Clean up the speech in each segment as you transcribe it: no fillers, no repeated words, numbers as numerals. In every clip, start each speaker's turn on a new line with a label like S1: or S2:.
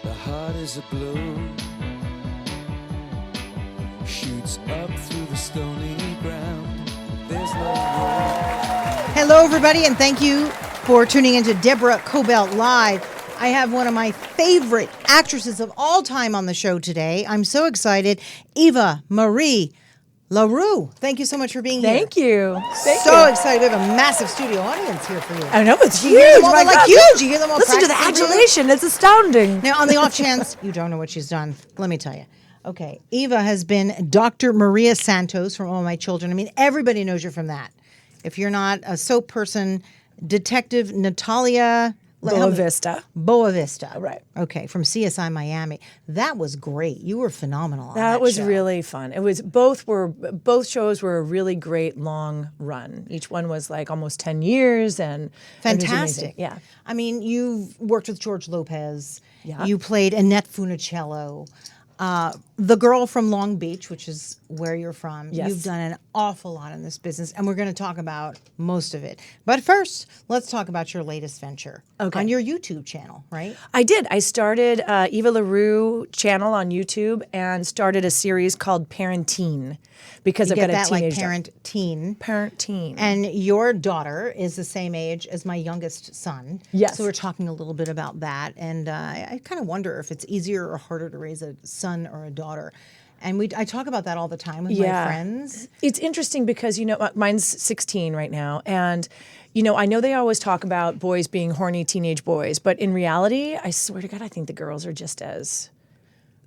S1: The heart is a blue, shoots up through the stony ground. There's no room.
S2: Hello, everybody, and thank you for tuning into Deborah Kobylt Live. I have one of my favorite actresses of all time on the show today. I'm so excited. Eva LaRue. Thank you so much for being here.
S3: Thank you.
S2: So excited. We have a massive studio audience here for you.
S3: I know, it's huge.
S2: My
S3: My
S2: God.
S3: God.
S2: Huge. You hear them all
S3: Listen to the
S2: practicing for you?
S3: adulation. It's astounding.
S2: Now, on the off chance you don't know what she's done, let me tell you. Okay, Eva has been Dr. Maria Santos from All My Children. I mean, everybody knows you from that. If you're not a soap person, Detective Natalia
S3: Boa Vista.
S2: Boa Vista.
S3: Right.
S2: Okay, from CSI Miami. That was great. You were phenomenal on
S3: That was
S2: show.
S3: really fun. It was both shows were a really great long run. Each one was like almost 10 years and
S2: Fantastic.
S3: It was amazing. Yeah.
S2: I mean, you've worked with George Lopez.
S3: Yeah.
S2: You played Annette Funicello. The girl from Long Beach, which is where you're from.
S3: Yes.
S2: You've done an awful lot in this business, and we're going to talk about most of it. But first, let's talk about your latest venture on your YouTube channel, right?
S3: I did. I started Eva LaRue channel on YouTube and started a series called Parentine because I've got a teenage
S2: like parent-teen.
S3: Parentine.
S2: And your daughter is the same age as my youngest son.
S3: Yes.
S2: So we're talking a little bit about that. And I kind of wonder if it's easier or harder to raise a son or a daughter. And I talk about that all the time with my friends.
S3: It's interesting because, mine's 16 right now. And, I know they always talk about boys being horny teenage boys. But in reality, I swear to God, I think the girls are just as...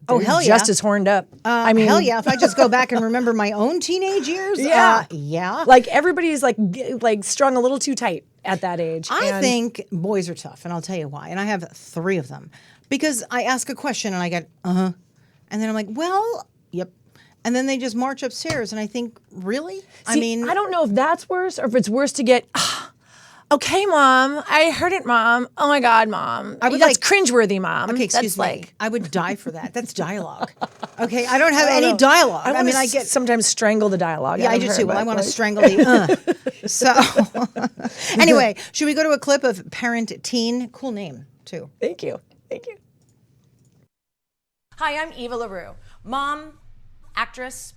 S2: hell yeah.
S3: Just as horned up. I mean,
S2: hell yeah. If I just go back and remember my own teenage years, yeah.
S3: Like everybody's like strung a little too tight at that age.
S2: I think boys are tough, and I'll tell you why. And I have 3 of them. Because I ask a question and I get, and then I'm like, well, yep. And then they just march upstairs, and I think, really?
S3: I don't know if that's worse or if it's worse to get, okay, Mom, I heard it, Mom. Oh my God, Mom. That's cringeworthy, Mom.
S2: Okay, excuse me. I would die for that. That's dialogue. Okay, I don't have any dialogue.
S3: I get sometimes strangle the dialogue.
S2: Yeah, I do too. Well, I want to strangle the So, anyway, should we go to a clip of Parent-Teen? Cool name, too.
S3: Thank you.
S4: Hi, I'm Eva LaRue, mom, actress,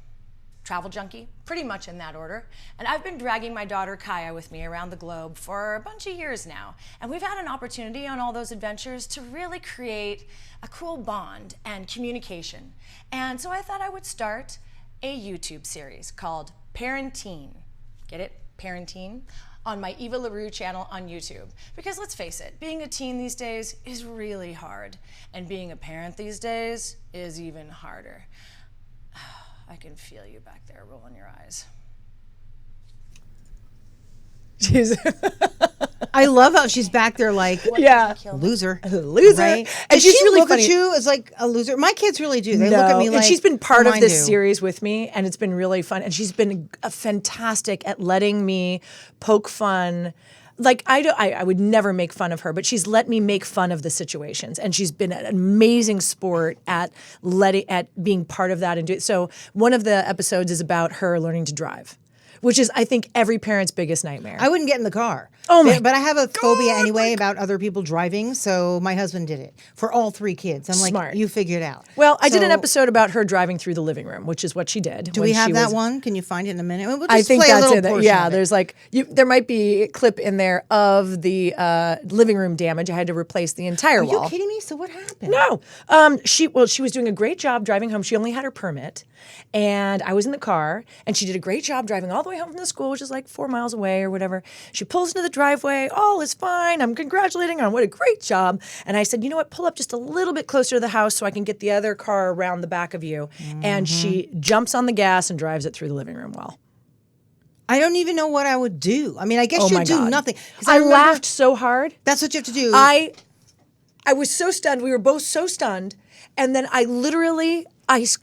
S4: travel junkie, pretty much in that order. And I've been dragging my daughter Kaya with me around the globe for a bunch of years now. And we've had an opportunity on all those adventures to really create a cool bond and communication. And so I thought I would start a YouTube series called Parentine. Get it? Parentine? On my Eva LaRue channel on YouTube. Because let's face it, being a teen these days is really hard. And being a parent these days is even harder. I can feel you back there rolling your eyes.
S2: I love how she's back there like, loser. Right?
S3: And she's really
S2: look
S3: funny.
S2: at you as like a loser? My kids really do. They look at me like,
S3: and she's been part of
S2: mine
S3: this
S2: do.
S3: series with me, and it's been really fun. And she's been fantastic at letting me poke fun. Like I would never make fun of her, but she's let me make fun of the situations, and she's been an amazing sport at being part of that and do it. So one of the episodes is about her learning to drive, which is, I think, every parent's biggest nightmare.
S2: I wouldn't get in the car.
S3: Oh my
S2: But I have a phobia anyway about other people driving, so my husband did it for all 3 kids. I'm like,
S3: Smart.
S2: you figure it out.
S3: Well, I did an
S2: So-
S3: episode about her driving through the living room, which is what she did.
S2: Do we have that one? Can you find it in a minute? We'll just
S3: I think
S2: play a
S3: that's
S2: little
S3: it.
S2: portion
S3: Yeah,
S2: of it.
S3: there's there might be a clip in there of the living room damage. I had to replace the entire
S2: Are
S3: wall.
S2: you kidding me? So what happened?
S3: No. She was doing a great job driving home. She only had her permit, and I was in the car, and she did a great job driving all the way home from the school, which is like 4 miles away or whatever. She pulls into the driveway. All is fine. I'm congratulating her on what a great job. And I said, you know what? Pull up just a little bit closer to the house so I can get the other car around the back of you. And she jumps on the gas and drives it through the living room well.
S2: I don't even know what I would do. I mean, I guess
S3: Oh
S2: you'd
S3: my
S2: do
S3: God.
S2: nothing. 'Cause
S3: I
S2: remember-
S3: laughed so hard.
S2: That's what you have to do.
S3: I was so stunned. We were both so stunned. And then I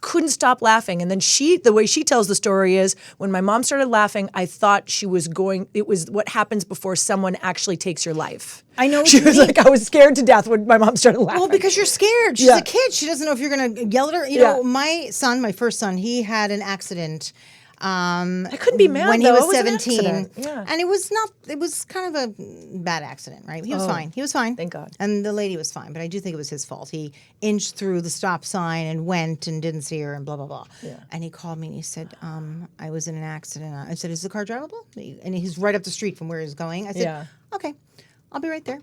S3: couldn't stop laughing. And then the way she tells the story is, when my mom started laughing, I thought it was what happens before someone actually takes your life.
S2: I know what
S3: She
S2: you
S3: was
S2: mean.
S3: like, I was scared to death when my mom started laughing.
S2: Well, because you're scared. She's a kid. She doesn't know if you're going to yell at her. You know, my first son, he had an accident
S3: I couldn't be mad
S2: when
S3: though.
S2: he
S3: It
S2: was
S3: an
S2: 17.
S3: accident. Yeah.
S2: And it was kind of a bad accident, right? He was fine. He was fine.
S3: Thank God.
S2: And the lady was fine, but I do think it was his fault. He inched through the stop sign and went and didn't see her and blah, blah, blah.
S3: Yeah.
S2: And he called me and he said, I was in an accident. I said, is the car drivable? And he's right up the street from where he's going. I said,
S3: Yeah.
S2: okay, I'll be right there.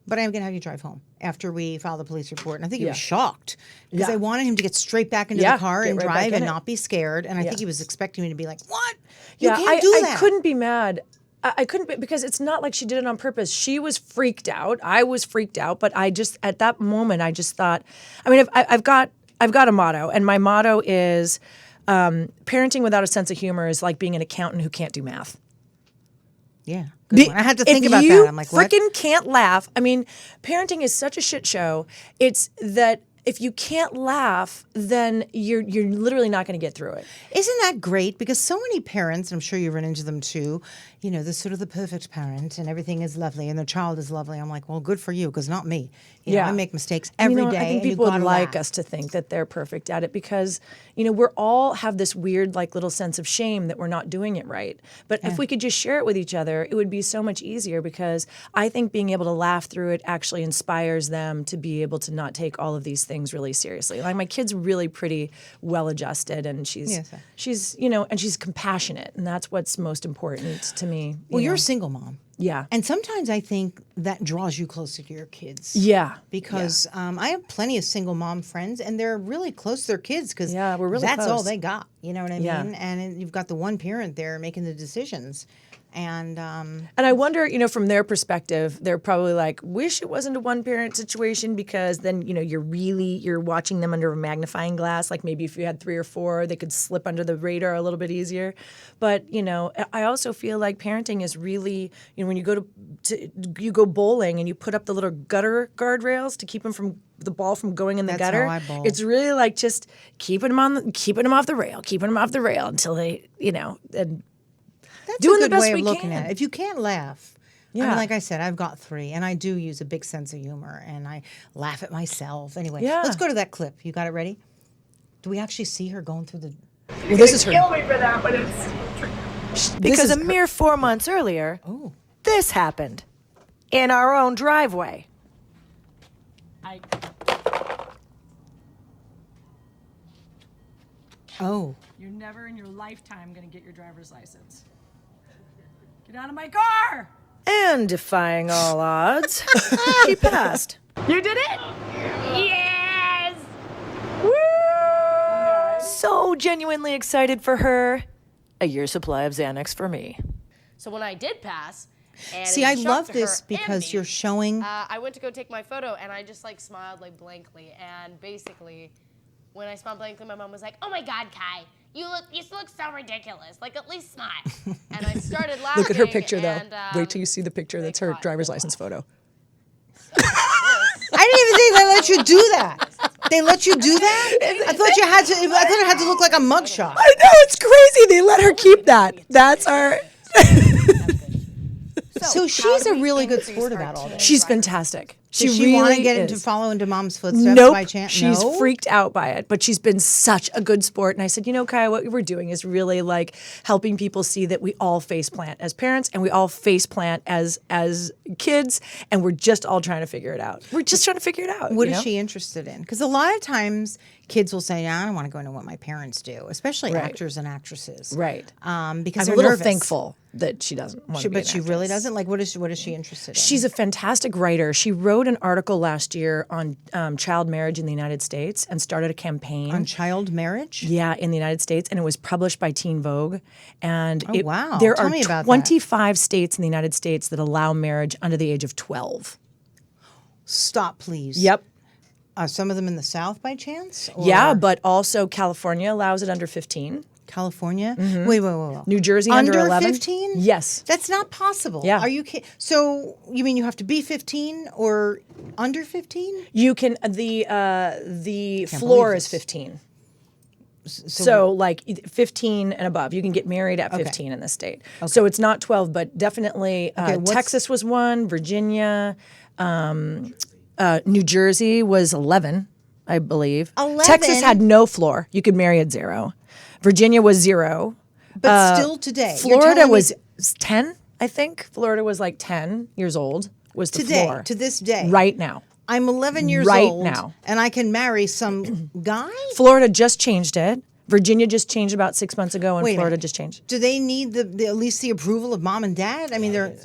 S2: But I'm going to have you drive home after we file the police report. And I think he
S3: Yeah.
S2: was shocked because
S3: Yeah.
S2: I wanted him to get straight back into
S3: Yeah,
S2: the car
S3: get
S2: and
S3: right back
S2: drive
S3: in
S2: and
S3: it.
S2: not be scared. And I
S3: Yeah.
S2: think he was expecting me to be like, what? You
S3: Yeah,
S2: can't do that.
S3: I couldn't be mad. I couldn't be, because it's not like she did it on purpose. She was freaked out. I was freaked out. But I just, at that moment, I just thought, I mean, I've got a motto. And my motto is parenting without a sense of humor is like being an accountant who can't do math.
S2: Yeah. Good one. I had to think
S3: If
S2: about
S3: you
S2: that. I'm like, what?
S3: freaking can't laugh. I mean, parenting is such a shit show. It's that if you can't laugh, then you're literally not going to get through it.
S2: Isn't that great? Because so many parents, I'm sure you run into them too, you know, this sort of the perfect parent and everything is lovely and their child is lovely. I'm like, well, good for you, because not me. You know, I make mistakes every day.
S3: I think
S2: and
S3: people
S2: you've
S3: would
S2: gotta
S3: like
S2: laugh.
S3: us to think that they're perfect at it because, you know, we're all have this weird like little sense of shame that we're not doing it right. But if we could just share it with each other, it would be so much easier because I think being able to laugh through it actually inspires them to be able to not take all of these things really seriously. Like my kid's really pretty well adjusted and she's you know, and she's compassionate and that's what's most important to me.
S2: Well, you're
S3: know.
S2: a single mom.
S3: Yeah.
S2: And sometimes I think that draws you closer to your kids.
S3: Yeah.
S2: Because I have plenty of single mom friends, and they're really close to their kids because
S3: Yeah, we're really
S2: that's all
S3: close.
S2: they got. You know what I
S3: Yeah.
S2: mean? And you've got the one parent there making the decisions. And
S3: And I wonder, you know, from their perspective, they're probably like, wish it wasn't a one parent situation because then, you know, you're watching them under a magnifying glass. Like maybe if you had 3 or 4, they could slip under the radar a little bit easier. But, you know, I also feel like parenting is really, you know, when you you go bowling and you put up the little gutter guardrails to keep the ball from going in the
S2: That's
S3: gutter.
S2: how I bowl.
S3: It's really like just keeping them off the rail until they, you know, and
S2: that's
S3: doing
S2: a
S3: the
S2: good
S3: best
S2: way of
S3: we
S2: looking
S3: can.
S2: at it. If you can't laugh, I
S3: Yeah.
S2: mean, like I said, I've got 3, and I do use a big sense of humor, and I laugh at myself. Anyway,
S3: Yeah.
S2: let's go to that clip. You got it ready? Do we actually see her going through the...
S3: well, this is her.
S5: Kill me for that, but it's
S6: Because
S3: is
S6: a mere 4 months earlier,
S2: Oh.
S6: this happened in our own driveway.
S2: Oh.
S4: You're never in your lifetime going to get your driver's license. Get out of my car!
S6: And defying all odds, she passed.
S5: you did it. Yes.
S6: So genuinely excited for her. A year's supply of Xanax for me.
S7: So when I did pass, and
S2: See,
S7: it
S2: I
S7: was a shock
S2: love
S7: to
S2: this
S7: her and
S2: because
S7: me,
S2: you're showing...
S7: I went to go take my photo, and I just like smiled like blankly. And basically, when I smiled blankly, my mom was like, "Oh my God, Kai, you look so ridiculous. Like at least smile." And I started laughing.
S3: Look at her picture, though.
S7: and,
S3: Wait till you see the picture. That's her
S7: caught
S3: driver's
S7: the
S3: license photo.
S2: I didn't even think they let you do that. They let you do that? I thought it had to look like a mugshot.
S3: I know, it's crazy. They let her keep that. That's our...
S2: So she's a really good sport about all this.
S3: She's fantastic.
S2: Does she
S3: really
S2: want to get
S3: is.
S2: into follow into mom's footsteps
S3: Nope.
S2: by chance?
S3: She's
S2: No?
S3: freaked out by it, but she's been such a good sport. And I said, you know, Kai, what we're doing is really like helping people see that we all face plant as parents and we all face plant as kids, and we're just all trying to figure it out. We're just trying to figure it out.
S2: What
S3: you
S2: is
S3: know?
S2: she interested in? Because a lot of times kids will say, "I don't want to go into what my parents do," especially
S3: Right.
S2: actors and actresses.
S3: Right.
S2: Because
S3: I'm
S2: they're
S3: a little
S2: nervous.
S3: thankful that she doesn't want to be
S2: But
S3: an
S2: she really
S3: actress.
S2: doesn't. Like, what is she interested in?
S3: She's a fantastic writer. She wrote an article last year on child marriage in the United States and started a campaign.
S2: on child marriage.
S3: Yeah, in the United States, and it was published by Teen Vogue. And
S2: wow.
S3: there
S2: Tell
S3: are
S2: me about that.
S3: 25 states in the United States that allow marriage under the age of 12.
S2: Stop, please.
S3: Yep.
S2: Are some of them in the South by chance? Or
S3: Yeah, but also California allows it under 15.
S2: California. Wait.
S3: New Jersey under 11.
S2: 15?
S3: Yes.
S2: That's not possible.
S3: Yeah.
S2: Are you kidding? So you mean you have to be 15 or under 15?
S3: You can the floor
S2: believe
S3: is
S2: this.
S3: 15. So like 15 and above, you can get married at 15 in this state. So it's not 12, but definitely
S2: what's-
S3: Texas was one, Virginia, New Jersey was 11, I believe.
S2: 11?
S3: Texas had no floor. You could marry at 0. Virginia was 0.
S2: But still today. You're
S3: Florida
S2: telling me
S3: was 10, I think. Florida was like 10 years old, was the
S2: today,
S3: floor.
S2: to this day.
S3: Right now.
S2: I'm 11 years
S3: Right
S2: old.
S3: now.
S2: And I can marry some guy?
S3: Florida just changed it. Virginia just changed about 6 months ago, and
S2: Wait a
S3: Florida
S2: minute.
S3: just changed.
S2: Do they need at least the approval of mom and dad? I mean, they're...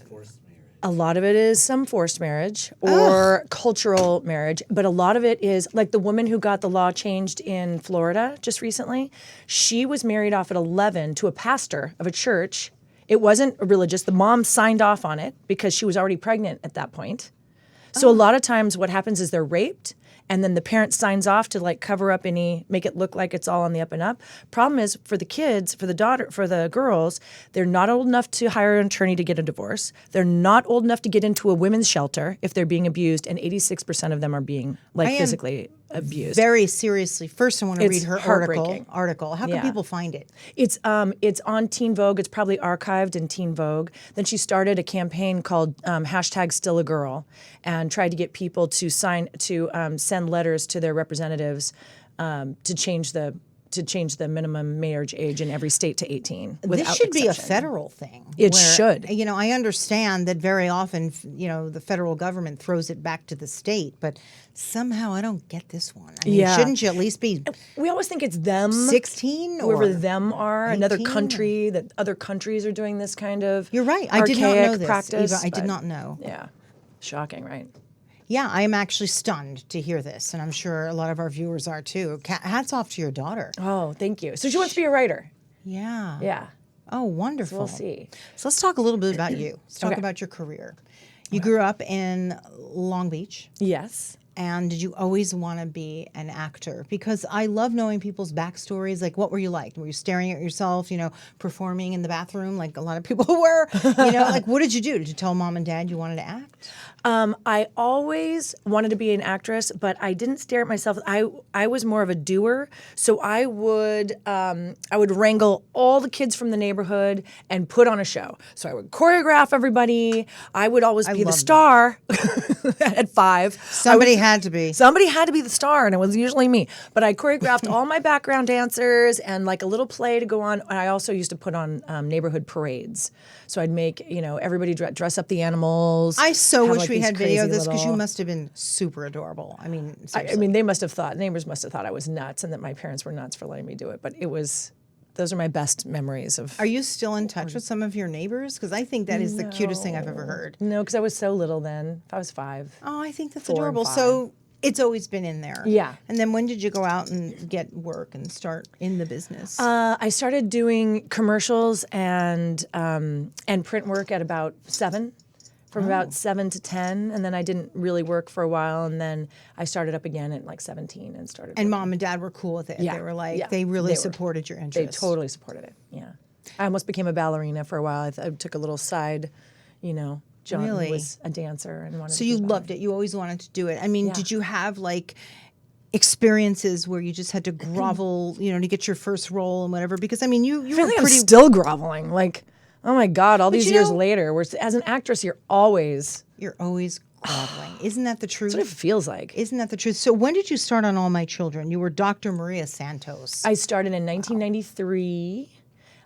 S3: A lot of it is some forced marriage or cultural marriage, but a lot of it is like the woman who got the law changed in Florida just recently. She was married off at 11 to a pastor of a church. It wasn't religious. The mom signed off on it because she was already pregnant at that point. So a lot of times what happens is they're raped, and then the parent signs off to like cover up make it look like it's all on the up and up. Problem is for the kids, for the girls, they're not old enough to hire an attorney to get a divorce. They're not old enough to get into a women's shelter if they're being abused, and 86% of them are being physically abused.
S2: Very seriously. First, I want to
S3: It's
S2: read her
S3: heartbreaking.
S2: article. How can
S3: Yeah.
S2: people find it?
S3: It's on Teen Vogue. It's probably archived in Teen Vogue. Then she started a campaign called #StillAGirl and tried to get people to send letters to their representatives to change the minimum marriage age in every state to 18.
S2: This should be a
S3: exception.
S2: federal thing.
S3: It should.
S2: You know, I understand that very often, the federal government throws it back to the state, but somehow I don't get this one. I mean,
S3: Yeah.
S2: shouldn't you at least be
S3: We always think it's them.
S2: 16 or
S3: whoever them are, another
S2: 18?
S3: country, that other countries are doing this kind of
S2: You're right. I did not know
S3: archaic
S2: this,
S3: practice,
S2: Eva. I did
S3: but-
S2: not know.
S3: Yeah. Shocking, right?
S2: Yeah, I am actually stunned to hear this, and I'm sure a lot of our viewers are too. Hats off to your daughter.
S3: Oh, thank you. So she wants to be a writer.
S2: Yeah.
S3: Yeah.
S2: Oh, wonderful.
S3: We'll see.
S2: So let's talk a little bit about you. Let's talk
S3: Okay.
S2: about your career. You grew up in Long Beach.
S3: Yes.
S2: And did you always want to be an actor? Because I love knowing people's backstories. Like, what were you like? Were you staring at yourself, performing in the bathroom like a lot of people were? Like, what did you do? Did you tell mom and dad you wanted to act?
S3: I always wanted to be an actress, but I didn't stare at myself. I was more of a doer, so I would wrangle all the kids from the neighborhood and put on a show. So I would choreograph everybody. I would always be the
S2: love
S3: star at 5.
S2: Somebody had to be.
S3: Somebody had to be the star, and it was usually me. But I choreographed all my background dancers and like a little play to go on. And I also used to put on neighborhood parades. So I'd make everybody dress up the animals.
S2: I so
S3: have,
S2: wish
S3: like,
S2: we
S3: these
S2: had video of
S3: crazy
S2: this because you
S3: little-
S2: must have been super adorable. I mean,
S3: I
S2: seriously.
S3: mean, neighbors must have thought I was nuts, and that my parents were nuts for letting me do it. But those are my best memories of.
S2: Are you still in touch with some of your neighbors? Because I think that is the cutest thing I've ever heard.
S3: No, because I was so little then. I was 5.
S2: Oh, I think that's
S3: 4 and
S2: adorable.
S3: 5.
S2: So it's always been in there.
S3: Yeah.
S2: And then when did you go out and get work and start in the business?
S3: I started doing commercials and print work at about 7. From about 7 to 10, and then I didn't really work for a while, and then I started up again at like 17 and started.
S2: And
S3: working.
S2: mom and dad were cool with it.
S3: Yeah,
S2: They were like,
S3: yeah,
S2: they really
S3: they were.
S2: supported your
S3: They
S2: interests.
S3: totally supported it. Yeah, I almost became a ballerina for a while. I took a little side, John
S2: Really?
S3: was a dancer and wanted.
S2: So
S3: to
S2: you
S3: be a
S2: loved it. You always wanted to do it. I mean,
S3: Yeah.
S2: did you have like experiences where you just had to grovel, to get your first role and whatever? Because I mean, you
S3: I
S2: were
S3: feel like I'm
S2: pretty.
S3: still groveling. Like, oh my God! All these
S2: you
S3: years
S2: know-
S3: later, as an actress, you're always.
S2: You're always groveling. Isn't that the truth?
S3: That's what it feels like.
S2: Isn't that the truth? So when did you start on All My Children? You were Dr. Maria Santos.
S3: I started in 1993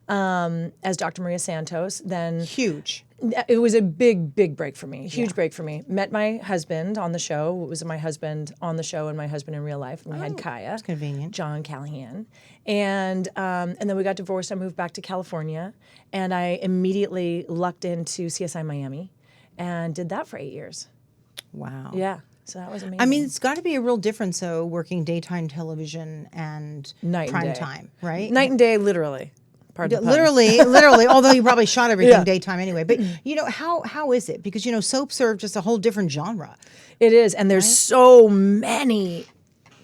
S3: as Dr. Maria Santos. Then
S2: Huge.
S3: it was a big break for me. Huge break for me. Met my husband on the show. It was my husband on the show and my husband in real life. And we had Kaya. That's
S2: convenient.
S3: John Callahan. And then we got divorced. I moved back to California. And I immediately lucked into CSI Miami and did that for 8 years.
S2: Wow.
S3: Yeah. So that was amazing.
S2: I mean, it's got to be a real difference, though, working daytime television and
S3: Night and
S2: prime
S3: day.
S2: time, right?
S3: Night and day, literally. Pardon the pun.
S2: Literally. Although you probably shot everything
S3: Yeah.
S2: daytime anyway. But how is it? Because soaps are just a whole different genre.
S3: It is, and there's so many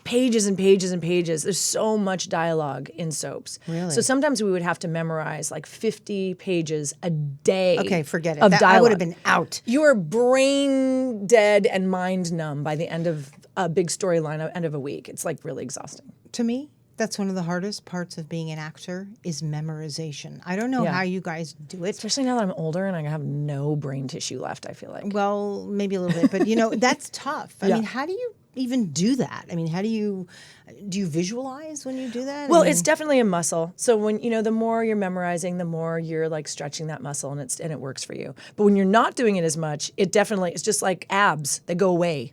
S3: pages and pages and pages. There's so much dialogue in soaps.
S2: Really?
S3: So sometimes we would have to memorize like 50 pages a day.
S2: Okay, forget it.
S3: Of
S2: I
S3: dialogue.
S2: would have been out.
S3: You are brain dead and mind numb by the end of a big storyline, end of a week. It's like really exhausting.
S2: To me, that's one of the hardest parts of being an actor is memorization. I don't know
S3: Yeah.
S2: how you guys do it.
S3: Especially now that I'm older and I have no brain tissue left, I feel like.
S2: Well, maybe a little bit, but that's tough. I
S3: Yeah.
S2: mean, how do you even do that? I mean, how do you visualize when you do that?
S3: Well,
S2: I mean,
S3: it's definitely a muscle. So when the more you're memorizing, the more you're like stretching that muscle, and it works for you. But when you're not doing it as much, it's just like abs. They go away.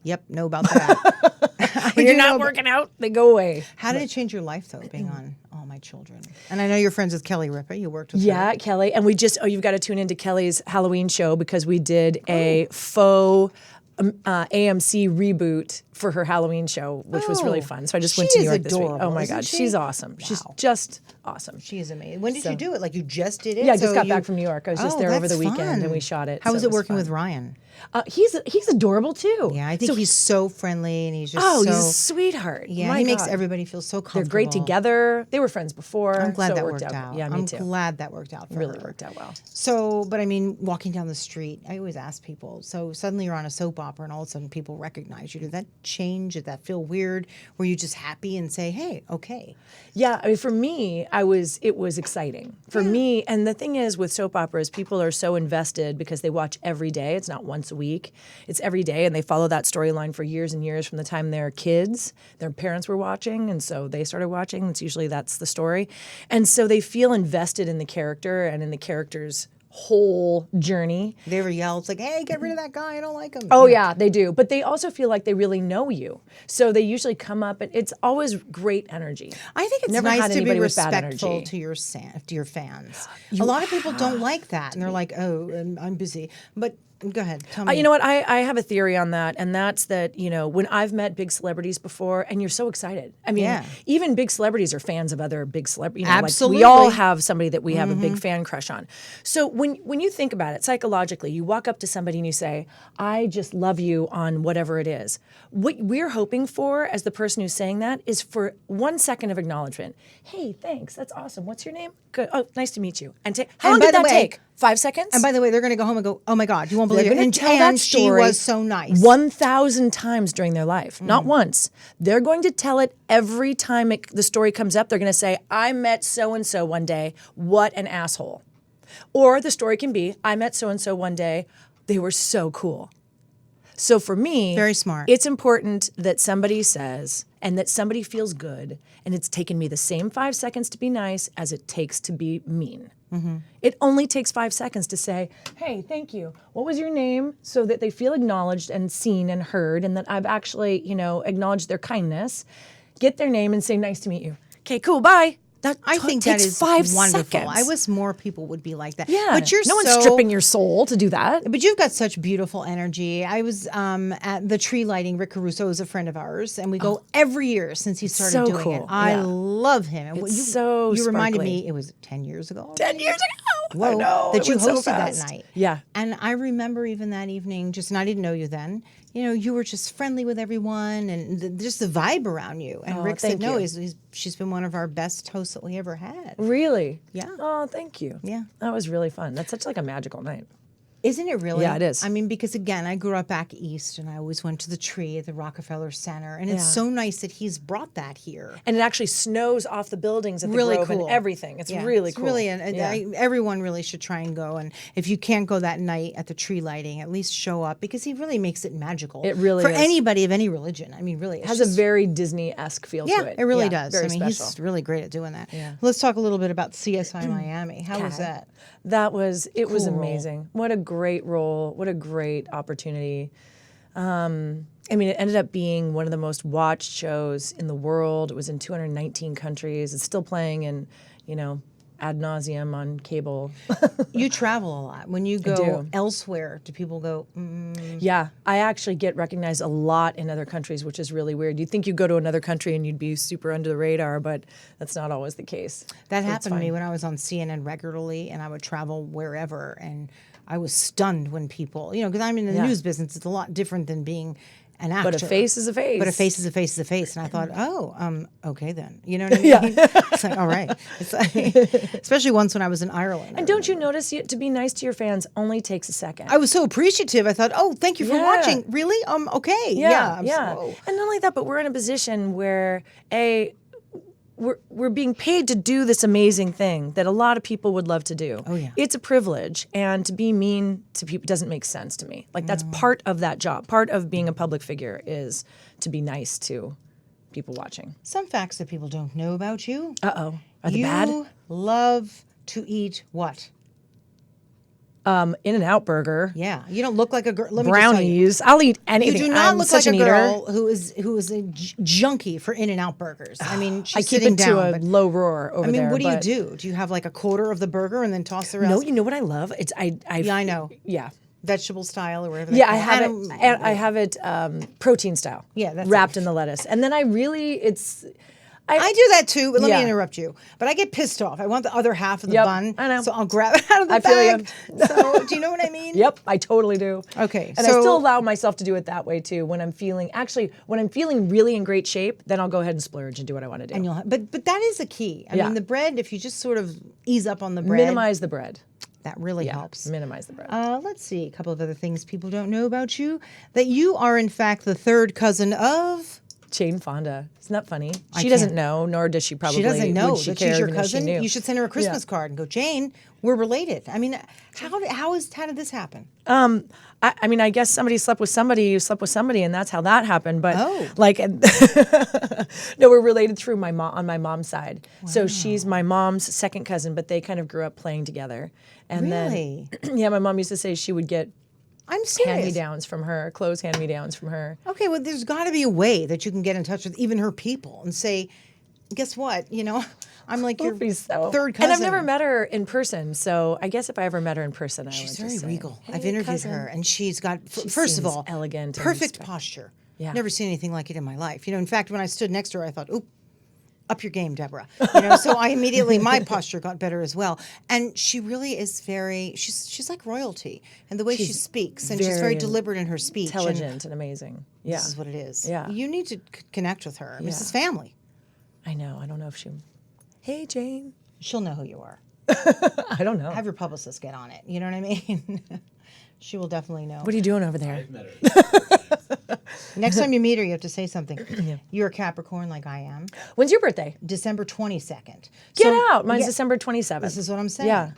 S2: yep, know about that.
S3: When you're not working out, they go away.
S2: How did it change your life though, being on All My Children? And I know you're friends with Kelly Ripa. You worked with her.
S3: Yeah, Kelly. And you've got to tune into Kelly's Halloween show because we did a faux AMC reboot for her Halloween show, which was really fun. So I just went to
S2: She
S3: New
S2: is
S3: York this week.
S2: adorable,
S3: Oh my
S2: isn't
S3: God,
S2: she?
S3: she's awesome. She's just awesome.
S2: She is amazing. When did you do it? Like you just did it?
S3: Yeah, I just
S2: So
S3: got
S2: you-
S3: back from New York. I was just
S2: Oh,
S3: there over
S2: that's
S3: the weekend
S2: fun.
S3: and we shot it.
S2: How was it
S3: was
S2: working
S3: fun.
S2: with Ryan?
S3: He's adorable too.
S2: Yeah, I think he's so friendly and he's just
S3: Oh,
S2: so...
S3: he's a sweetheart.
S2: Yeah,
S3: My
S2: he makes
S3: God.
S2: everybody feel so comfortable.
S3: They're great together. They were friends before.
S2: I'm glad
S3: so it
S2: that
S3: worked
S2: worked out.
S3: Yeah, me
S2: I'm
S3: too.
S2: glad that worked out for
S3: Really
S2: her.
S3: worked out well.
S2: So, but I mean, walking down the street, I always ask people, so suddenly you're on a soap opera and all of a sudden people recognize you. Did that change? Did that feel weird? Were you just happy and say, hey, okay?
S3: Yeah, I mean, for me, it was exciting. For me, and the thing is with soap operas, people are so invested because they watch every day. It's not once a week. It's every day, and they follow that storyline for years and years from the time they're kids. Their parents were watching, and so they started watching. That's the story. And so they feel invested in the character and in the character's whole journey.
S2: They ever yell, it's like, hey, get rid of that guy, I don't like him.
S3: Oh yeah, they do. But they also feel like they really know you. So they usually come up and it's always great energy.
S2: I think it's
S3: Never
S2: nice
S3: had
S2: to be
S3: anybody with bad
S2: respectful
S3: energy.
S2: to your fans. A lot of people don't like that, and they're like, "Oh, I'm busy." But go ahead, tell me.
S3: You know what? I have a theory on that, and that's that, when I've met big celebrities before, and you're so excited. I mean,
S2: Yeah.
S3: even big celebrities are fans of other big celebrities.
S2: Absolutely.
S3: Like we all have somebody that we have a big fan crush on. So when you think about it psychologically, you walk up to somebody and you say, I just love you on whatever it is. What we're hoping for as the person who's saying that is for 1 second of acknowledgement. Hey, thanks. That's awesome. What's your name? Good. Oh, nice to meet you. And how long
S2: by
S3: did
S2: the
S3: that
S2: way-
S3: take? 5 seconds?
S2: And by the way, they're going to go home and go, "Oh my God, you won't
S3: They're
S2: believe it!"
S3: going
S2: And,
S3: to tell that
S2: and she
S3: story
S2: was so nice.
S3: 1,000 times during their life, not once. They're going to tell it every time the story comes up. They're going to say, I met so-and-so one day. What an asshole. Or the story can be, I met so-and-so one day. They were so cool. So for me,
S2: Very smart.
S3: it's important that somebody says and that somebody feels good. And it's taken me the same 5 seconds to be nice as it takes to be mean. It only takes 5 seconds to say, hey, thank you. What was your name? So that they feel acknowledged and seen and heard, and that I've actually, acknowledged their kindness. Get their name and say, nice to meet you. Okay, cool, bye.
S2: I think that
S3: takes
S2: is
S3: 5
S2: wonderful.
S3: seconds.
S2: I wish more people would be like that.
S3: Yeah,
S2: but you're
S3: no one's
S2: so,
S3: stripping your soul to do that.
S2: But you've got such beautiful energy. I was at the tree lighting. Rick Caruso is a friend of ours, and we go every year since he started
S3: so
S2: doing
S3: cool.
S2: it. I
S3: Yeah.
S2: love him. And
S3: It's so
S2: you reminded
S3: sparkly.
S2: me, it was 10 years ago.
S3: 10 years ago.
S2: Whoa,
S3: I know.
S2: that
S3: it
S2: you
S3: went so
S2: hosted that
S3: fast.
S2: night.
S3: Yeah.
S2: And I remember even that evening, and I didn't know you then, you were just friendly with everyone and just the vibe around you. And Rick said,
S3: thank
S2: no,
S3: you.
S2: she's been one of our best hosts that we ever had.
S3: Really?
S2: Yeah.
S3: Oh, thank you.
S2: Yeah.
S3: That was really fun. That's such like a magical night.
S2: Isn't it really?
S3: Yeah, it is.
S2: I mean, because again, I grew up back east and I always went to the tree at the Rockefeller Center. And it's
S3: Yeah.
S2: so nice that he's brought that here.
S3: And it actually snows off the buildings at the
S2: Really
S3: Grove
S2: cool.
S3: and everything. It's
S2: Yeah,
S3: really
S2: it's
S3: cool.
S2: Really,
S3: Yeah.
S2: everyone really should try and go. And if you can't go that night at the tree lighting, at least show up because he really makes it magical.
S3: It really
S2: for
S3: is.
S2: anybody of any religion. I mean, really,
S3: It has a very Disney-esque feel
S2: yeah,
S3: to it.
S2: it really
S3: Yeah,
S2: does.
S3: Very
S2: I mean,
S3: special.
S2: he's really great at doing that.
S3: Yeah.
S2: Let's talk a little bit about CSI Miami. How was
S3: Okay.
S2: that?
S3: It was
S2: Cool role.
S3: amazing. What a great role. What a great opportunity. I mean, it ended up being one of the most watched shows in the world. It was in 219 countries. It's still playing in, ad nauseum on cable.
S2: You travel a lot. When you go
S3: do.
S2: elsewhere, do people go,
S3: Yeah, I actually get recognized a lot in other countries, which is really weird. You'd think you'd go to another country and you'd be super under the radar, but that's not always the case.
S2: That
S3: So it's
S2: happened to me
S3: fine.
S2: when I was on CNN regularly, and I would travel wherever, and I was stunned when people, because I'm in the
S3: Yeah.
S2: news business. It's a lot different than being an actor.
S3: But a face is a face.
S2: But a face is a face is a face. And I thought, okay then. You know what I mean? It's like, all right. It's like, especially once when I was in Ireland.
S3: And don't you notice to be nice to your fans only takes a second?
S2: I was so appreciative. I thought, oh, thank you for
S3: Yeah.
S2: watching. Really? Okay.
S3: Yeah.
S2: I'm so-
S3: And not only that, but we're in a position where we're being paid to do this amazing thing that a lot of people would love to do.
S2: Oh, yeah.
S3: It's a privilege, and to be mean to people doesn't make sense to me. Like, that's part of that job. Part of being a public figure is to be nice to people watching.
S2: Some facts that people don't know about you.
S3: Uh-oh. Are they
S2: You
S3: bad?
S2: love to eat what?
S3: In-N-Out Burger.
S2: Yeah, you don't look like a girl. Let me just tell you.
S3: Brownies. I'll eat
S2: You
S3: anything.
S2: do not
S3: I'm
S2: look
S3: such
S2: like a
S3: an eater.
S2: girl who is a junkie for In-N-Out burgers. I mean, she's
S3: I keep
S2: sitting
S3: it
S2: down.
S3: to a
S2: but,
S3: low roar over
S2: I mean,
S3: there.
S2: what do you
S3: but-
S2: do? Do you have like a quarter of the burger and then toss the rest?
S3: No, you know what I love? It's
S2: Yeah, I know.
S3: Yeah.
S2: Vegetable style or whatever. they
S3: Yeah,
S2: call
S3: I
S2: it.
S3: have
S2: don't-
S3: it. And I have it protein style.
S2: Yeah, that's
S3: wrapped
S2: it.
S3: in the lettuce, and then I really
S2: I do that too, but let
S3: Yeah.
S2: me interrupt you. But I get pissed off. I want the other half of the
S3: Yep,
S2: bun.
S3: I know.
S2: So I'll grab it out of the
S3: I feel you.
S2: bag. So do you know what I mean?
S3: Yep, I totally do.
S2: Okay,
S3: and I
S2: so-
S3: still allow myself to do it that way too. When I'm feeling really in great shape, then I'll go ahead and splurge and do what I want to do.
S2: And but that is the key. I
S3: Yeah.
S2: mean, the bread. If you just sort of ease up on the bread,
S3: Minimize the bread.
S2: that really
S3: Yeah,
S2: helps.
S3: minimize the bread.
S2: Let's see a couple of other things people don't know about you. That you are in fact the third cousin of.
S3: Jane Fonda. Isn't that funny?
S2: I
S3: She doesn't
S2: can't-
S3: know, nor does she probably.
S2: She doesn't know
S3: would she
S2: that
S3: care
S2: she's your
S3: even if she
S2: cousin.
S3: knew.
S2: You should send her a Christmas card and go, Jane, we're related. I mean, how did this happen?
S3: I mean, I guess somebody slept with somebody who slept with somebody, and that's how that happened. But
S2: Oh.
S3: like, no, we're related through my mom on my mom's side. So she's my mom's second cousin, but they kind of grew up playing together. And
S2: Really?
S3: then, yeah, my mom used to say she would get
S2: I'm serious.
S3: hand-me-downs from her, clothes hand-me-downs from her.
S2: Okay, well, there's got to be a way that you can get in touch with even her people and say, guess what? You know, I'm like your
S3: Would be so-
S2: third cousin.
S3: And I've never met her in person, so I guess if I ever met her in person, I would
S2: She's
S3: just
S2: very
S3: say,
S2: regal. I've
S3: "Hey,
S2: interviewed
S3: cousin."
S2: her, and she's got,
S3: She
S2: first of
S3: seems
S2: all,
S3: elegant and
S2: perfect
S3: respect-
S2: posture.
S3: Yeah.
S2: Never seen anything like it in my life. You know, in fact, when I stood next to her, I thought, "Oop, up your game, Deborah." You know, so I immediately my posture got better as well. And she really is she's like royalty, and the way she speaks, and she's very
S3: very
S2: deliberate in her speech. and
S3: Intelligent and amazing. Yeah.
S2: This is what it is.
S3: Yeah.
S2: You need to connect with her.
S3: Yeah.
S2: Mrs. Family.
S3: I know. I don't know if she. Hey, Jane.
S2: She'll know who you are.
S3: I don't know.
S2: Have your publicist get on it. You know what I mean? She will definitely know.
S3: What are you doing over there?
S2: Next time you meet her, you have to say something. You're a Capricorn like I am.
S3: When's your birthday?
S2: December 22nd.
S3: Get
S2: So-
S3: out. Mine's
S2: yeah,
S3: December 27th.
S2: This is what I'm saying.
S3: Yeah.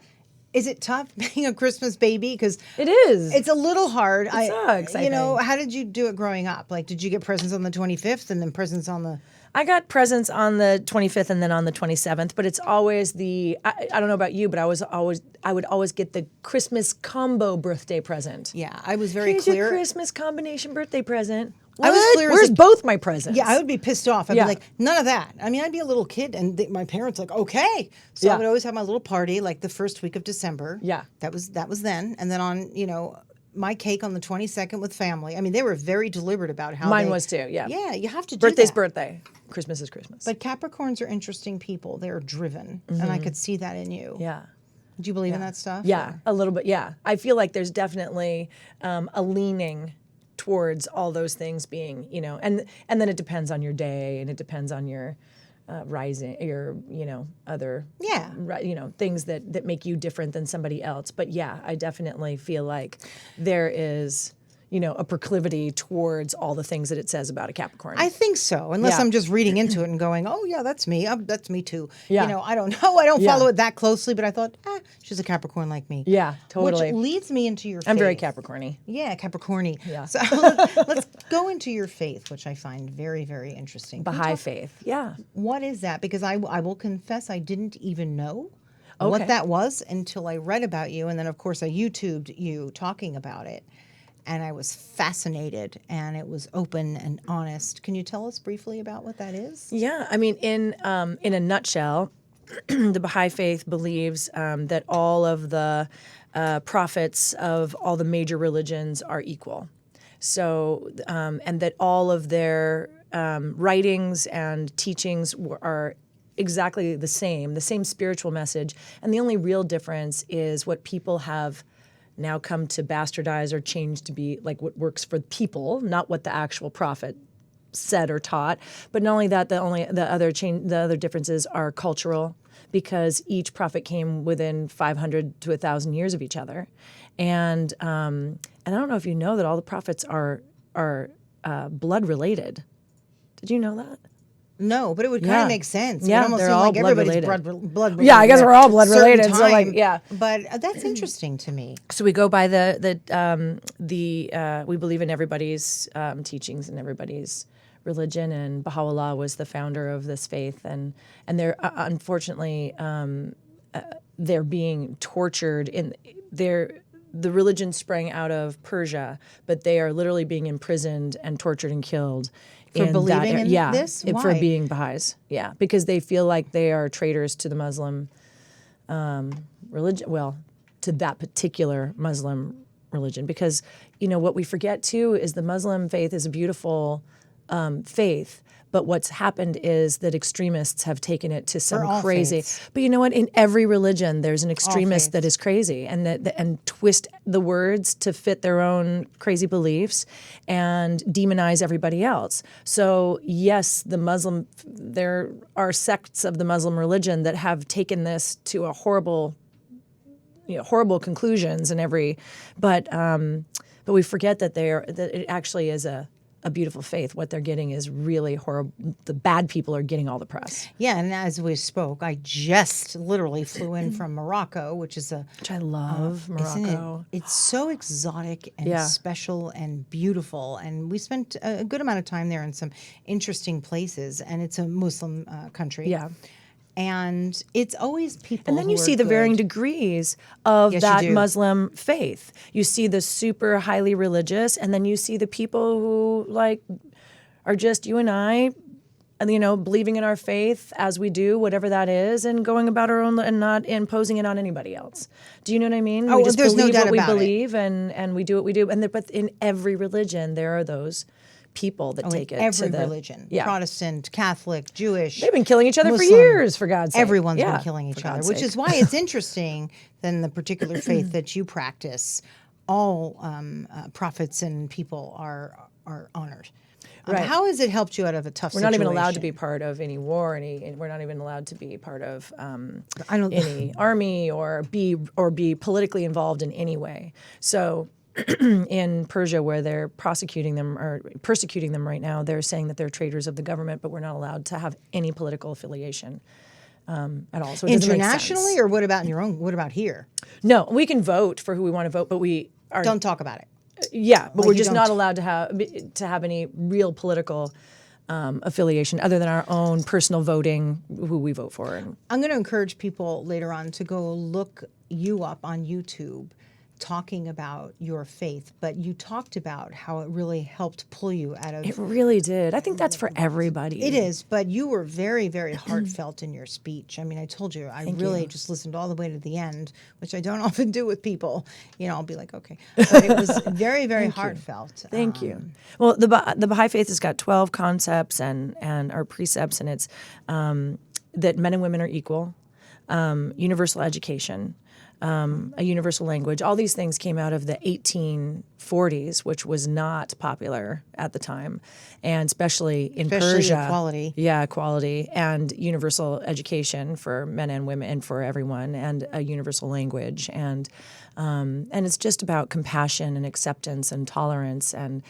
S2: Is it tough being a Christmas baby? Because
S3: It is.
S2: it's a little hard.
S3: sucks, I
S2: You know,
S3: think.
S2: how did you do it growing up? Like, did you get presents on the 25th and then presents on the?
S3: I got presents on the 25th and then on the 27th, but it's always I don't know about you, but I would always get the Christmas combo birthday present.
S2: Yeah, I was very
S3: Here's
S2: clear.
S3: your Christmas combination birthday present.
S2: I was
S3: What?
S2: clear as
S3: Where's
S2: a-
S3: both my presents?
S2: Yeah, I would be pissed off. I'd
S3: Yeah.
S2: be like, none of that. I mean, I'd be a little kid, and my parents like, okay. So I
S3: Yeah.
S2: would always have my little party, like the first week of December.
S3: Yeah.
S2: that was then, and then on my cake on the 22nd with family. I mean, they were very deliberate about how
S3: Mine
S2: they-
S3: was too. Yeah.
S2: Yeah, you have to do
S3: Birthday's
S2: that.
S3: birthday. Christmas is Christmas.
S2: But Capricorns are interesting people. They're driven, and I could see that in you.
S3: yeah.
S2: Do you believe in that stuff?
S3: Yeah,
S2: or-
S3: a little bit. Yeah, I feel like there's definitely a leaning towards all those things being, and then it depends on your day, and it depends on your rising, your other
S2: Yeah.
S3: things that make you different than somebody else. But yeah, I definitely feel like there is a proclivity towards all the things that it says about a Capricorn.
S2: I think so, unless
S3: Yeah.
S2: I'm just reading into it and going, "Oh yeah, that's me. That's me too."
S3: Yeah.
S2: I don't know. I don't
S3: Yeah.
S2: follow it that closely, but I thought, she's a Capricorn like me.
S3: Yeah, totally.
S2: Which leads me into your.
S3: I'm very
S2: faith.
S3: Capricorny.
S2: Yeah, Capricorny.
S3: Yeah.
S2: So let's go into your faith, which I find very, very interesting. Can you
S3: Baha'i
S2: talk-
S3: faith. Yeah.
S2: What is that? Because I will confess, I didn't even know
S3: Okay.
S2: what that was until I read about you, and then of course I YouTubed you talking about it. And I was fascinated, and it was open and honest. Can you tell us briefly about what that is?
S3: Yeah, I mean, in a nutshell, the Baha'i faith believes that all of the prophets of all the major religions are equal. So, and that all of their writings and teachings are exactly the same spiritual message. And the only real difference is what people have now come to bastardize or change to be like what works for people, not what the actual prophet said or taught. But not only that, the other differences are cultural, because each prophet came within 500 to 1,000 years of each other, and I don't know if you know that all the prophets are blood related. Did you know that?
S2: No, but it would kind
S3: Yeah.
S2: of make sense.
S3: Yeah,
S2: it almost
S3: they're
S2: seemed
S3: all
S2: like
S3: blood
S2: everybody's
S3: related.
S2: blood related.
S3: Yeah, I guess we're all blood
S2: at a certain
S3: related, so, like,
S2: time.
S3: yeah.
S2: But that's interesting to me.
S3: So we go by we believe in everybody's teachings and everybody's religion, and Baha'u'llah was the founder of this faith, and they're unfortunately they're being tortured the religion sprang out of Persia, but they are literally being imprisoned and tortured and killed
S2: For
S3: in
S2: believing in this?
S3: for
S2: Why?
S3: being Baha'is. Yeah, because they feel like they are traitors to the Muslim religion. Well, to that particular Muslim religion, because what we forget too is the Muslim faith is a beautiful faith. But what's happened is that extremists have taken it to some
S2: all
S3: crazy.
S2: faiths.
S3: But you know what? In every religion, there's an extremist that
S2: faiths.
S3: is crazy and twist the words to fit their own crazy beliefs and demonize everybody else. So yes, there are sects of the Muslim religion that have taken this to a horrible conclusions but we forget that that it actually is a beautiful faith. What they're getting is really horrible. The bad people are getting all the press.
S2: Yeah, and as we spoke, I just literally flew in from Morocco, which
S3: I love Morocco.
S2: It's so exotic and special and beautiful. And we spent a good amount of time there in some interesting places. And it's a Muslim country.
S3: Yeah.
S2: And it's always people.
S3: And then
S2: who
S3: you
S2: are
S3: see the
S2: good.
S3: varying degrees of
S2: Yes, you
S3: that
S2: do.
S3: Muslim faith. You see the super highly religious, and then you see the people who are just you and I, and believing in our faith as we do, whatever that is, and going about our own and not imposing it on anybody else. Do you know what I mean?
S2: Oh,
S3: we just
S2: there's no
S3: believe
S2: doubt
S3: what we
S2: about it.
S3: believe, and we do what we do. But in every religion, there are those people that take it
S2: every
S3: to the
S2: religion,
S3: Yeah.
S2: Protestant, Catholic, Jewish.
S3: They've been killing each other
S2: Muslim.
S3: for years, for God's sake.
S2: Everyone's
S3: Yeah,
S2: been killing
S3: for
S2: each other,
S3: God's
S2: which
S3: sake.
S2: is why it's interesting than the particular faith that you practice. All prophets and people are honored.
S3: Right.
S2: How has it helped you out of a tough
S3: We're
S2: situation?
S3: not even allowed to be part of any war, and we're not even allowed to be part of
S2: I don't-
S3: any army or be politically involved in any way. So in Persia, where they're prosecuting them or persecuting them right now, they're saying that they're traitors of the government, but we're not allowed to have any political affiliation at all. So it doesn't make
S2: Internationally,
S3: sense.
S2: or what about in your own? What about here?
S3: No, we can vote for who we want to vote, but we are
S2: Don't talk about it.
S3: Yeah, but
S2: Like
S3: we're
S2: you
S3: just not
S2: don't-
S3: allowed to have any real political affiliation other than our own personal voting, who we vote for. And
S2: I'm going to encourage people later on to go look you up on YouTube talking about your faith, but you talked about how it really helped pull you out of
S3: it really did. I think that's for everybody.
S2: It is, but you were very, very heartfelt in your speech. I mean, I told you, I really just listened all the way to the end, which I don't often do with people. I'll be like, okay. But it was very, very heartful.
S3: Thank you. Well, the Baha'i faith has got 12 concepts and our precepts, and it's that men and women are equal, universal education, a universal language. All these things came out of the 1840s, which was not popular at the time, and especially in Persia.
S2: Equality.
S3: Yeah, equality and universal education for men and women and for everyone, and a universal language, and it's just about compassion and acceptance and tolerance and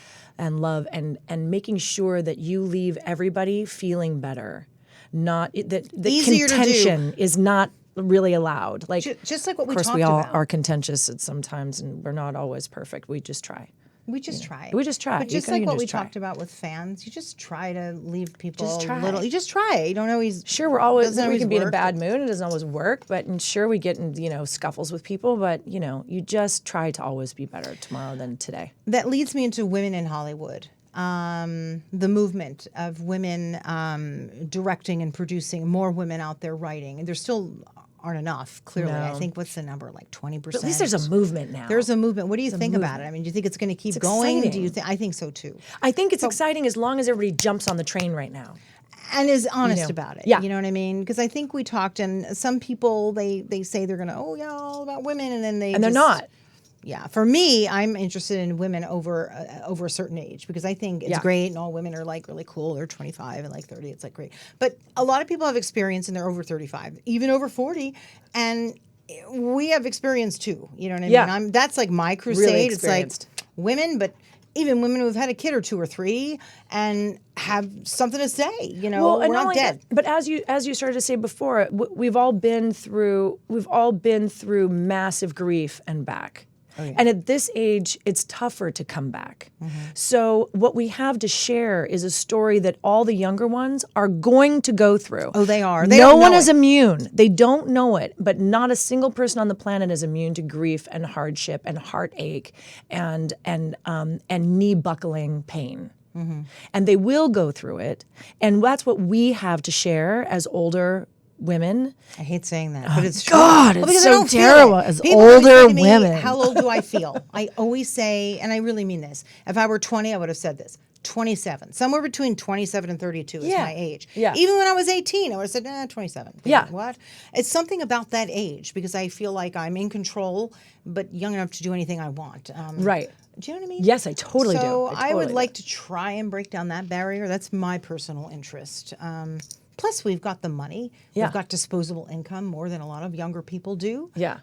S3: love and making sure that you leave everybody feeling better. Not that
S2: Easier to do.
S3: contention is not really allowed. Like
S2: Just like what we
S3: of course,
S2: talked
S3: we all
S2: about.
S3: are contentious at sometimes, and we're not always perfect. We just try.
S2: We just try.
S3: We just try.
S2: But
S3: You
S2: just
S3: can
S2: like
S3: even
S2: what we
S3: just try.
S2: talked about with fans, you just try to leave people
S3: Just try.
S2: a little. You just try. You don't always.
S3: Sure, we're always
S2: doesn't
S3: we
S2: always
S3: can be in a
S2: work.
S3: bad mood. It doesn't always work, but and sure we get in scuffles with people. But you just try to always be better tomorrow than today.
S2: That leads me into women in Hollywood. The movement of women directing and producing, more women out there writing, and there still aren't enough. Clearly, I
S3: No.
S2: think what's the number? Like 20%.
S3: But at least there's a movement now.
S2: There's a movement. What do you
S3: There's a
S2: think about it?
S3: movement.
S2: I mean, do you think it's going to keep
S3: It's
S2: going? Do you
S3: exciting.
S2: think? I think so too.
S3: I think it's exciting as long as everybody jumps on the train right now.
S2: And is honest
S3: know.
S2: about it.
S3: Yeah.
S2: You know what I mean? Because I think we talked, and some people they say they're going to all about women, and then
S3: And they're not.
S2: Yeah, for me, I'm interested in women over a certain age because I think it's
S3: Yeah.
S2: great, and all women are like really cool. They're 25 and like 30. It's like great, but a lot of people have experience, and they're over 35, even over 40, and we have experience too. You know what I
S3: Yeah.
S2: mean? That's like my crusade. It's like
S3: experienced.
S2: women, but even women who've had a kid or 2 or 3 and have something to say. You know,
S3: Well,
S2: we're
S3: and
S2: not
S3: only
S2: dead.
S3: that, but as you started to say before, we've all been through massive grief and back.
S2: Oh, yeah.
S3: And at this age, it's tougher to come back.
S2: Mm-hmm.
S3: So what we have to share is a story that all the younger ones are going to go through.
S2: Oh, they are. They
S3: No
S2: don't
S3: one
S2: know
S3: is
S2: it.
S3: immune. They don't know it, but not a single person on the planet is immune to grief and hardship and heartache and knee buckling pain.
S2: Mm-hmm.
S3: And they will go through it. And that's what we have to share as older women.
S2: I hate saying that, but it's true.
S3: God,
S2: Well,
S3: it's
S2: because I
S3: so
S2: don't feel
S3: terrible
S2: it.
S3: as
S2: People always say
S3: older
S2: to me,
S3: women.
S2: How old do I feel? I always say, and I really mean this, if I were 20, I would have said this. 27. Somewhere between 27 and 32 is
S3: Yeah.
S2: my age.
S3: Yeah.
S2: Even when I was 18, I would have said, 27.
S3: Yeah.
S2: What? It's something about that age because I feel like I'm in control, but young enough to do anything I want.
S3: Right.
S2: Do you know what I mean?
S3: Yes, I totally do.
S2: So I would
S3: totally
S2: like
S3: do.
S2: to try and break down that barrier. That's my personal interest. Plus, we've got the money.
S3: Yeah.
S2: We've got disposable income more than a lot of younger people do.
S3: Yeah.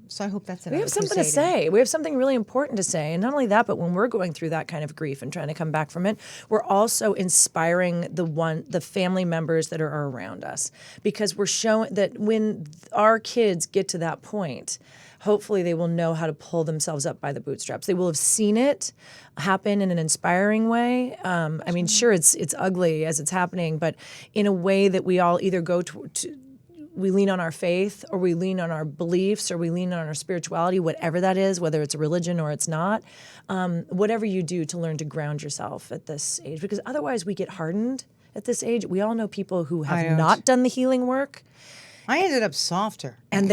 S2: So I hope that's
S3: We have something to say. We have something really important to say. And not only that, but when we're going through that kind of grief and trying to come back from it, we're also inspiring the family members that are around us. Because we're showing that when our kids get to that point, hopefully they will know how to pull themselves up by the bootstraps. They will have seen it happen in an inspiring way. I mean, sure, it's ugly as it's happening, but in a way that we all either go to we lean on our faith or we lean on our beliefs or we lean on our spirituality, whatever that is, whether it's a religion or it's not, whatever you do to learn to ground yourself at this age, because otherwise we get hardened at this age. We all know people who have not done the healing work.
S2: I ended up softer.
S3: And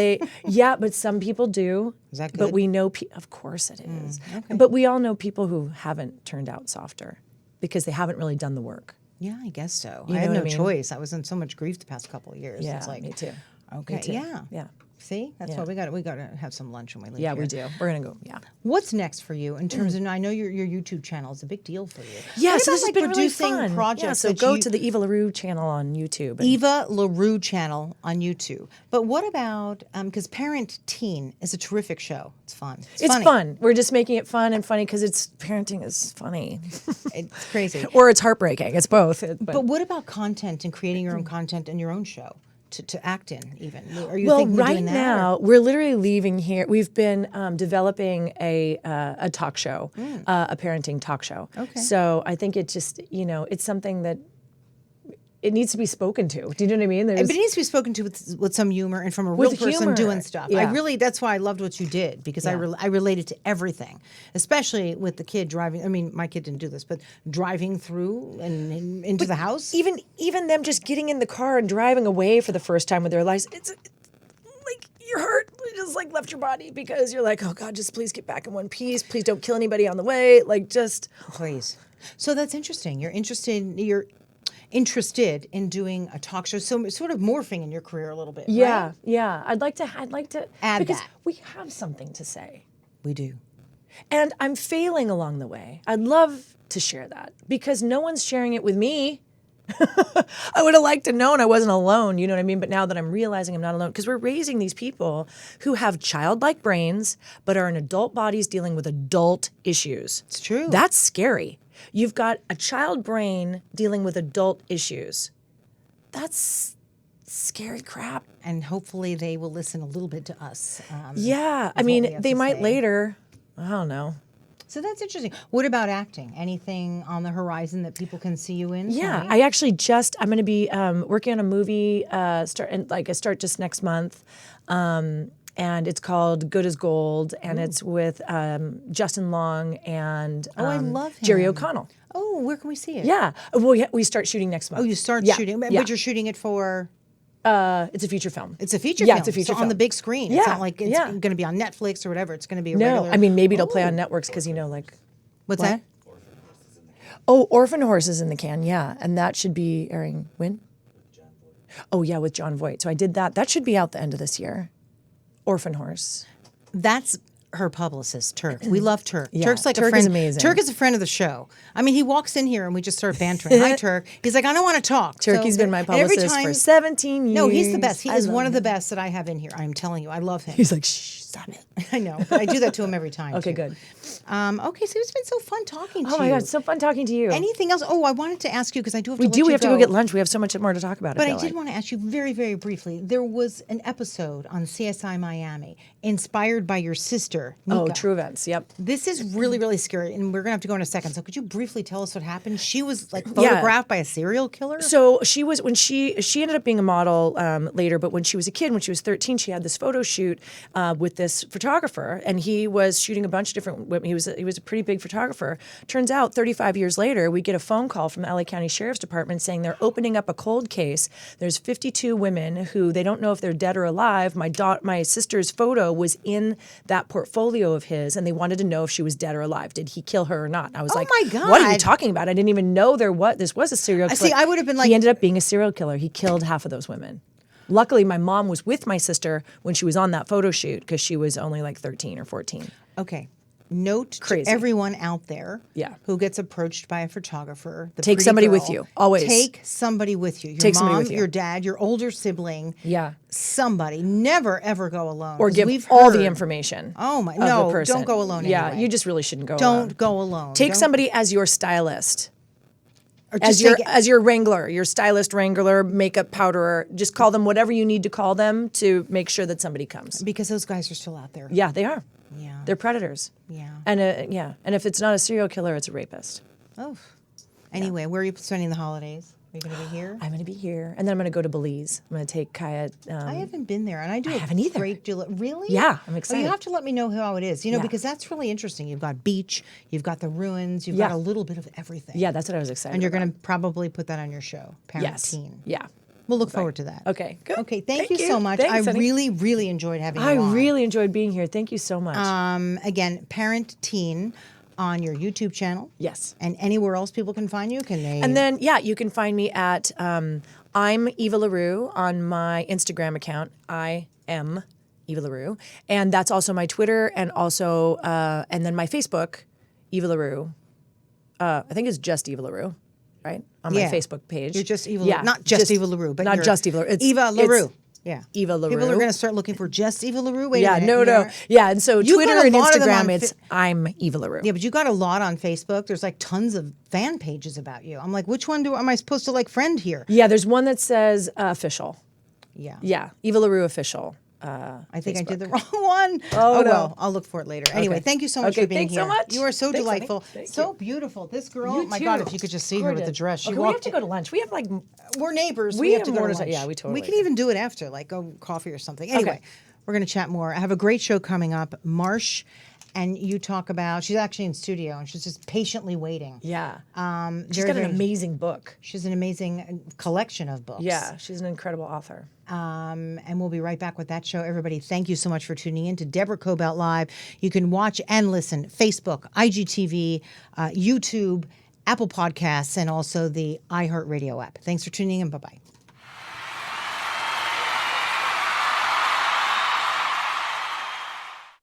S3: but some people do.
S2: Is that
S3: But
S2: good?
S3: we know, of course it is. But we all know people who haven't turned out softer because they haven't really done the work.
S2: Yeah, I guess so.
S3: You
S2: I had
S3: know
S2: no
S3: what I mean?
S2: choice. I was in so much grief the past couple of years.
S3: Yeah,
S2: It's like,
S3: me too.
S2: Okay,
S3: Me too.
S2: yeah.
S3: Yeah.
S2: See, that's why we got to have some lunch when we leave.
S3: Yeah,
S2: here.
S3: we do. We're going to go, yeah.
S2: What's next for you in terms of? I know your YouTube channel is a big deal for you.
S3: Yeah,
S2: What
S3: so
S2: about,
S3: this has been really
S2: producing
S3: fun.
S2: projects.
S3: Yeah, so
S2: that
S3: go
S2: you-
S3: to the Eva LaRue channel on YouTube. and-
S2: Eva LaRue channel on YouTube. But what about because Parent Teen is a terrific show. It's fun.
S3: It's
S2: funny.
S3: fun. We're just making it fun and funny because parenting is funny.
S2: It's crazy.
S3: Or it's heartbreaking. It's both.
S2: But what about content and creating your own content in your own show to act in? Even are you
S3: well,
S2: thinking of
S3: right
S2: doing that,
S3: now
S2: or-
S3: we're literally leaving here. We've been developing a talk show, a parenting talk show.
S2: Okay.
S3: So I think it just it's something that it needs to be spoken to. Do you know what I mean?
S2: But it needs to be spoken to with some humor and from a real
S3: With
S2: person
S3: humor.
S2: doing stuff.
S3: Yeah.
S2: That's why I loved what you did because I related to everything, especially with the kid driving. I mean, my kid didn't do this, but driving through and into the house.
S3: even them just getting in the car and driving away for the first time with their lives, it's like your heart just like left your body because you're like, oh God, just please get back in one piece. Please don't kill anybody on the way. Like just
S2: Please. So that's interesting. You're interested in doing a talk show, so sort of morphing in your career a little bit.
S3: yeah,
S2: right?
S3: yeah. I'd like to
S2: Add
S3: because
S2: that.
S3: we have something to say.
S2: We do.
S3: And I'm failing along the way. I'd love to share that because no one's sharing it with me. I would have liked to know I wasn't alone, you know what I mean? But now that I'm realizing I'm not alone, because we're raising these people who have childlike brains, but are in adult bodies dealing with adult issues.
S2: It's true.
S3: That's scary. You've got a child brain dealing with adult issues. That's scary crap.
S2: And hopefully they will listen a little bit to us.
S3: Yeah. I
S2: what
S3: mean,
S2: we have
S3: they
S2: to
S3: might
S2: say.
S3: later. I don't know.
S2: So that's interesting. What about acting? Anything on the horizon that people can see you in?
S3: Yeah,
S2: Tony?
S3: I actually I'm going to be working on a movie. Start just next month, and it's called Good as Gold, and it's with Justin Long and
S2: I love
S3: Jerry
S2: him.
S3: O'Connell.
S2: Oh, where can we see it?
S3: Yeah, well, we start shooting next month.
S2: Oh, you start
S3: Yeah,
S2: shooting, but
S3: yeah.
S2: you're shooting it for.
S3: It's a feature film.
S2: It's a feature
S3: Yeah,
S2: film.
S3: it's a feature
S2: so on
S3: film.
S2: the big screen.
S3: Yeah,
S2: It's not like it's
S3: yeah.
S2: going to be on Netflix or whatever. It's going to be a
S3: No,
S2: regular.
S3: I mean maybe it'll play
S2: Oh.
S3: on networks because
S2: What's
S3: what?
S2: that?
S3: Oh, Orphan Horses in the Can, yeah, and that should be airing when? Oh yeah, with John Voight. So I did that. That should be out the end of this year. Orphan Horse.
S2: That's her publicist, Turk. We love Turk.
S3: Yeah,
S2: Turk's like a
S3: Turk
S2: friend.
S3: is amazing.
S2: Turk is a friend of the show. I mean, he walks in here and we just start bantering. Hi, Turk. He's like, I don't want to talk.
S3: Turkey's
S2: So-
S3: been my
S2: and every
S3: publicist
S2: time-
S3: for 17 years.
S2: No, he's the best. He
S3: I
S2: is
S3: love
S2: one of the
S3: him.
S2: best that I have in here. I'm telling you, I love him.
S3: He's like, shh. Stop it.
S2: I know, but I do that to him every time.
S3: Okay,
S2: too.
S3: good.
S2: Okay, so it's been so fun talking to you.
S3: Oh my God, it's so fun talking to you.
S2: Anything else? Oh, I wanted to ask you because I do have to.
S3: we
S2: let
S3: do.
S2: you
S3: We have to go get lunch. We have so much more to talk about.
S2: But I
S3: feel
S2: did
S3: like.
S2: want to ask you very, very briefly. There was an episode on CSI Miami inspired by your sister, Nika.
S3: Oh, true events. Yep.
S2: This is really, really scary, and we're going to have to go in a second. So could you briefly tell us what happened? She was like photographed by a serial killer?
S3: So she was when she ended up being a model later, but when she was a kid, when she was 13, she had this photo shoot with this photographer, and he was shooting a bunch of different women. He was a pretty big photographer. Turns out, 35 years later, we get a phone call from the LA County Sheriff's Department saying they're opening up a cold case. There's 52 women who they don't know if they're dead or alive. My sister's photo was in that portfolio of his, and they wanted to know if she was dead or alive. Did he kill her or not? I was like,
S2: my God.
S3: what are you talking about? I didn't even know this was a serial killer.
S2: See, I would have been like-
S3: He ended up being a serial killer. He killed half of those women. Luckily, my mom was with my sister when she was on that photo shoot because she was only like 13 or 14.
S2: Okay. Note
S3: Crazy.
S2: to everyone out there
S3: Yeah.
S2: who gets approached by a photographer. The
S3: Take
S2: pretty
S3: somebody with
S2: girl,
S3: you, always.
S2: Take somebody with you. Your
S3: Take
S2: mom,
S3: somebody with you.
S2: your dad, your older sibling.
S3: Yeah.
S2: Somebody. Never, ever go alone.
S3: Or
S2: 'Cause
S3: give
S2: we've
S3: all the
S2: heard-
S3: information.
S2: Oh, my.
S3: of the
S2: No,
S3: person.
S2: don't go alone
S3: Yeah,
S2: anyway.
S3: you just really shouldn't go alone.
S2: Don't go alone.
S3: Take
S2: Don't-
S3: somebody as your stylist.
S2: or
S3: As
S2: just
S3: your
S2: take-
S3: as your wrangler, your stylist, wrangler, makeup powderer. Just call them whatever you need to call them to make sure that somebody comes.
S2: because those guys are still out there.
S3: Yeah, they are.
S2: Yeah.
S3: They're predators.
S2: Yeah.
S3: And and if it's not a serial killer, it's a rapist.
S2: Oh. Anyway, where are you spending the holidays? Are you going to be here?
S3: I'm going to be here, and then I'm going to go to Belize. I'm going to take Kaya.
S2: I haven't been there, and I do. I
S3: haven't either.
S2: Great deal. Really?
S3: Yeah, I'm
S2: Oh,
S3: excited.
S2: you have to let me know how it is. You know,
S3: Yeah.
S2: because that's really interesting. You've got beach, you've got the ruins, you've
S3: Yeah.
S2: got a little bit of everything.
S3: Yeah, that's what I was excited.
S2: And you're
S3: about.
S2: going to probably put that on your show, Parent
S3: Yes.
S2: Teen.
S3: Yeah.
S2: We'll look forward to that.
S3: Okay. Good.
S2: Okay. Thank you so much.
S3: Thanks,
S2: I
S3: honey.
S2: really, really enjoyed having you
S3: I
S2: on.
S3: really enjoyed being here. Thank you so much.
S2: Again, Parent Teen on your YouTube channel.
S3: Yes.
S2: And anywhere else people can find you? Can they?
S3: And then, you can find me at I'm Eva LaRue on my Instagram account. I am Eva LaRue. And that's also my Twitter and also, and then my Facebook, Eva LaRue. I think it's just Eva LaRue, right? On my
S2: Yeah.
S3: Facebook page.
S2: You're just Eva.
S3: Yeah,
S2: Not just Eva LaRue, but
S3: not
S2: you're
S3: just Eva LaRue. It's
S2: Eva LaRue.
S3: it's
S2: Yeah.
S3: Eva LaRue.
S2: People are going to start looking for just Eva LaRue. Wait a
S3: Yeah,
S2: minute.
S3: no.
S2: You're-
S3: Yeah, and so
S2: You've got
S3: Twitter
S2: a
S3: and
S2: lot of them on
S3: Instagram, it's I'm Eva LaRue.
S2: Yeah, but you got a lot on Facebook. There's like tons of fan pages about you. I'm like, which one am I supposed to like friend here?
S3: Yeah, there's one that says official.
S2: Yeah.
S3: Yeah, Eva LaRue official.
S2: I think I did the wrong one.
S3: Oh, no.
S2: Well, I'll look for it later. Anyway,
S3: Okay.
S2: thank you so much
S3: Okay,
S2: for being
S3: thanks
S2: here.
S3: so much.
S2: You are so
S3: Thanks, honey.
S2: delightful.
S3: Thank
S2: So
S3: you.
S2: beautiful. This girl,
S3: You
S2: oh my
S3: too.
S2: God, if you could just see her with the
S3: Gorgeous.
S2: dress. She
S3: Okay, we have
S2: walked
S3: to go to lunch. We have like
S2: We're neighbors.
S3: We
S2: We have to
S3: have
S2: go
S3: more
S2: to
S3: to
S2: lunch.
S3: say. Yeah, we totally
S2: We can
S3: do.
S2: even do it after, like go coffee or something. Anyway,
S3: Okay.
S2: we're going to chat more. I have a great show coming up. Marsh, and you talk about, she's actually in studio and she's just patiently waiting.
S3: yeah. She's
S2: Very,
S3: got an
S2: very-
S3: amazing book.
S2: She's an amazing collection of books.
S3: Yeah, she's an incredible author.
S2: And we'll be right back with that show. Everybody, thank you so much for tuning in to Deborah Kobylt Live. You can watch and listen Facebook, IGTV, YouTube, Apple Podcasts, and also the iHeartRadio app. Thanks for tuning in. Bye-bye.